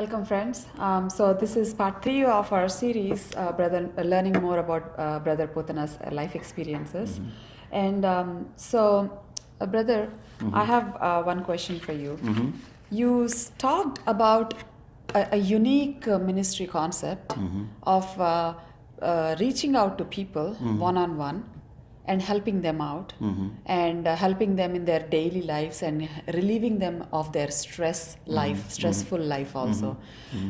Welcome, friends. So this is part 3 of our series, brother, learning more about Brother Putana's life experiences. And brother, I have one question for you. You talked about a unique ministry concept of reaching out to people one-on-one and helping them out and helping them in their daily lives and relieving them of their stressful life also.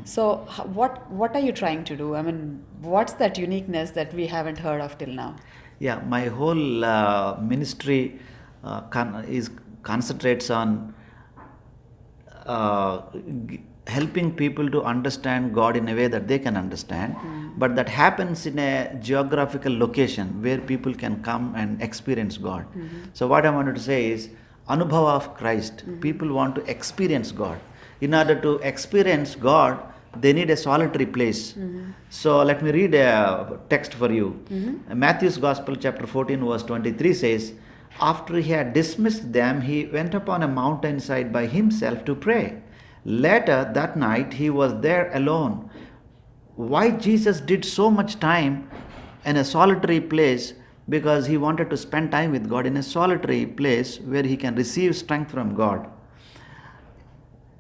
So what are you trying to do? I mean, what's that uniqueness that we haven't heard of till now? Yeah, my whole ministry concentrates on helping people to understand God in a way that they can understand, but that happens in a geographical location where people can come and experience God. So what I wanted to say is, Anubhava of Christ, people want to experience God. In order to experience God, they need a solitary place. So let me read a text for you. Matthew's Gospel chapter 14 verse 23 says, after he had dismissed them, he went upon a mountainside by himself to pray. Later that night, he was there alone. Why Jesus did so much time in a solitary place? Because he wanted to spend time with God in a solitary place where he can receive strength from God.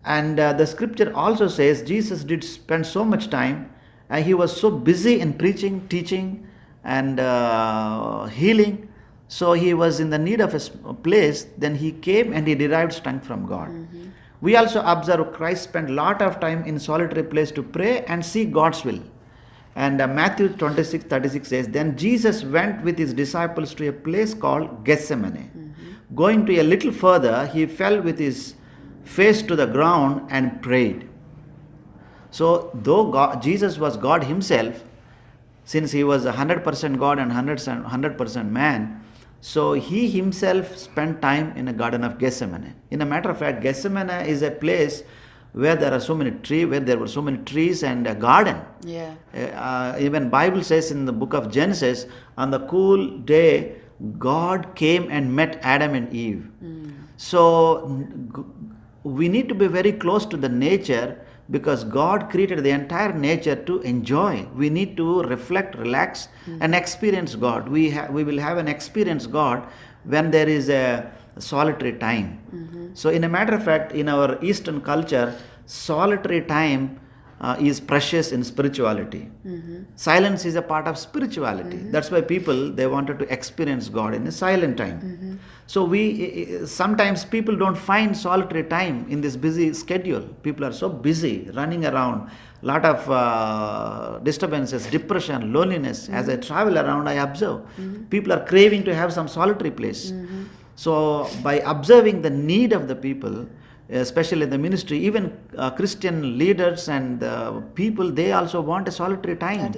And the scripture also says Jesus did spend so much time, and he was so busy in preaching, teaching, and healing. So he was in the need of a place. Then he came and he derived strength from God. We also observe Christ spent a lot of time in solitary place to pray and seek God's will. And Matthew 26:36 says, then Jesus went with his disciples to a place called Gethsemane. Going to a little further, he fell with his face to the ground and prayed. So though Jesus was God himself, since he was 100% God and 100% man, so he himself spent time in the Garden of Gethsemane. In a matter of fact, Gethsemane is a place where there were so many trees and a garden. Yeah. Even Bible says in the book of Genesis, on the cool day, God came and met Adam and Eve. So we need to be very close to the nature, because God created the entire nature to enjoy. We need to reflect, relax, and experience God. We will have an experience God when there is a solitary time. So in a matter of fact, in our Eastern culture, solitary time is precious in spirituality. Silence is a part of spirituality. That's why people, they wanted to experience God in a silent time. So sometimes people don't find solitary time in this busy schedule. People are so busy running around, lot of disturbances, depression, loneliness. As I travel around, I observe people are craving to have some solitary place. So by observing the need of the people, especially in the ministry, even Christian leaders and people, they also want a solitary time,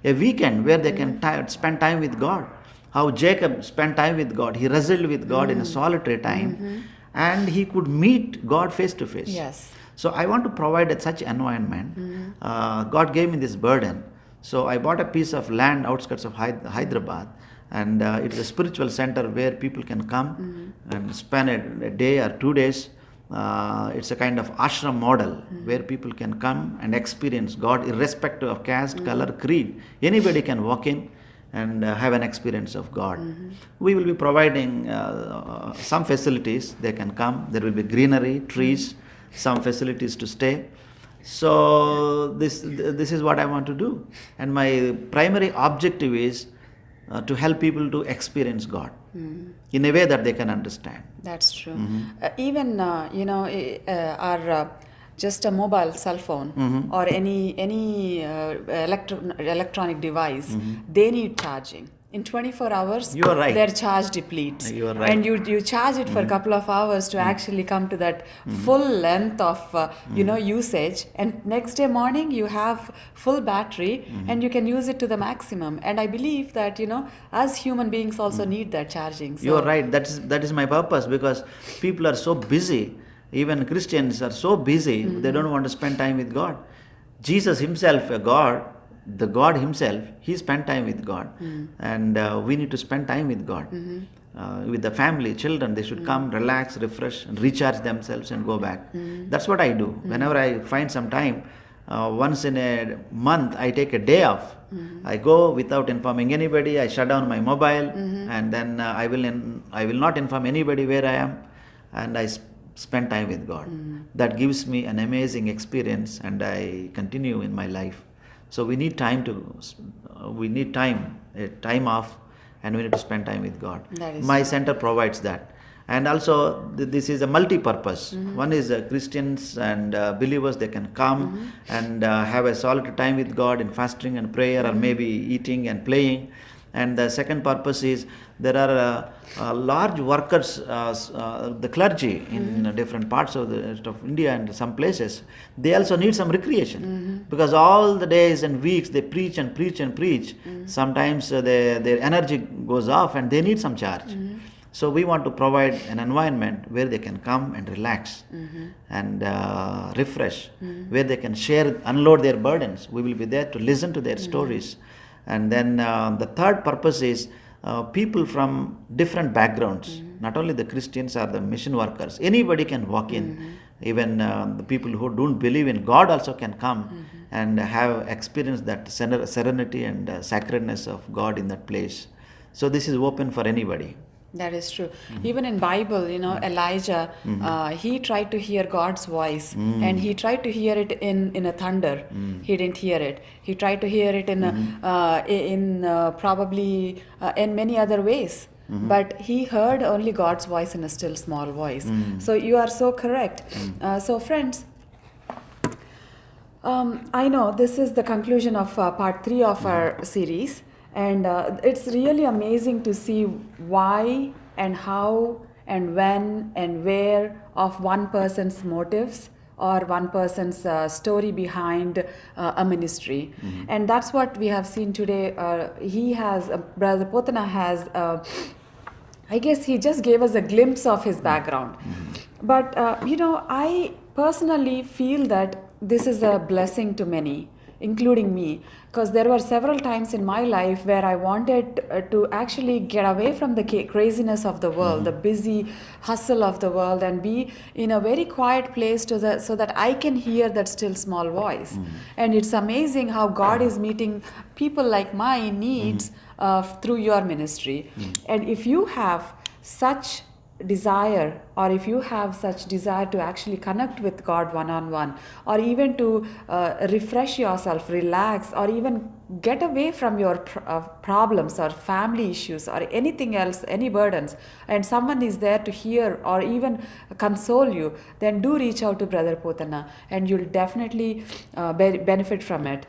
a weekend where they can spend time with God. How Jacob spent time with God. He wrestled with God in a solitary time, and he could meet God face to face. Yes. So I want to provide such environment. God gave me this burden. So I bought a piece of land outskirts of Hyderabad, and it's a spiritual center where people can come and spend a day or 2 days. It's a kind of ashram model where people can come and experience God irrespective of caste, color, creed. Anybody can walk in and have an experience of God. We will be providing some facilities. They can come. There will be greenery, trees, some facilities to stay. So this is what I want to do. And my primary objective is to help people to experience God in a way that they can understand. That's true. Even our just a mobile cell phone or any electronic device, they need charging. In 24 hours, you are right, their charge depletes. You are right. And you charge it for a couple of hours to actually come to that full length of usage, and next day morning you have full battery and you can use it to the maximum. And I believe that as human beings also need that charging. So you are right. That is my purpose, because people are so busy. Even Christians are so busy, they don't want to spend time with God. Jesus himself, the God himself, he spent time with God. And we need to spend time with God. with the family, children, they should come, relax, refresh, and recharge themselves and go back. That's what I do. Whenever I find some time, once in a month, I take a day off. I go without informing anybody. I shut down my mobile, and then I will not inform anybody where I am, and I spend time with God. That gives me an amazing experience, and I continue in my life. So we need time a time off, and we need to spend time with God. My center provides that. And also, this is a multi-purpose. One is Christians and believers, they can come and have a solid time with God in fasting and prayer, or maybe eating and playing. And the second purpose is there are large workers, the clergy in different parts of India and some places. They also need some recreation, because all the days and weeks they preach and preach and preach. Sometimes their energy goes off and they need some charge. So we want to provide an environment where they can come and relax and refresh, where they can share, unload their burdens. We will be there to listen to their stories. And then the third purpose is people from different backgrounds, not only the Christians or the mission workers. Anybody can walk in. Even the people who don't believe in God also can come and have experienced that serenity and sacredness of God in that place. So this is open for anybody. That is true. Even in Bible, Elijah, he tried to hear God's voice, and he tried to hear it in a thunder. He didn't hear it. He tried to hear it in probably in many other ways. But he heard only God's voice in a still small voice. So you are so correct. So friends, I know this is the conclusion of part 3 of our series. And it's really amazing to see why and how and when and where of one person's motives or one person's story behind a ministry. And that's what we have seen today. Brother Potana has, I guess he just gave us a glimpse of his background. But, I personally feel that this is a blessing to many, including me, because there were several times in my life where I wanted to actually get away from the craziness of the world, the busy hustle of the world, and be in a very quiet place so that I can hear that still small voice. And it's amazing how God is meeting people like my needs through your ministry. And if you have such desire, or if you have such desire to actually connect with God one-on-one, or even to refresh yourself, relax, or even get away from your problems or family issues or anything else, any burdens, and someone is there to hear or even console you, then do reach out to Brother Potana, and you'll definitely benefit from it.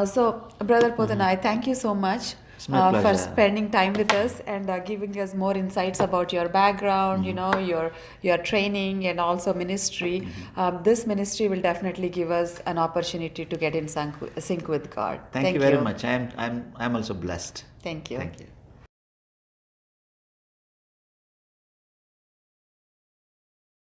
So Brother Potana, I thank you so much for spending time with us and giving us more insights about your background, your training and also ministry. This ministry will definitely give us an opportunity to get in sync with God. Thank you very much. I'm also blessed. Thank you. Thank you.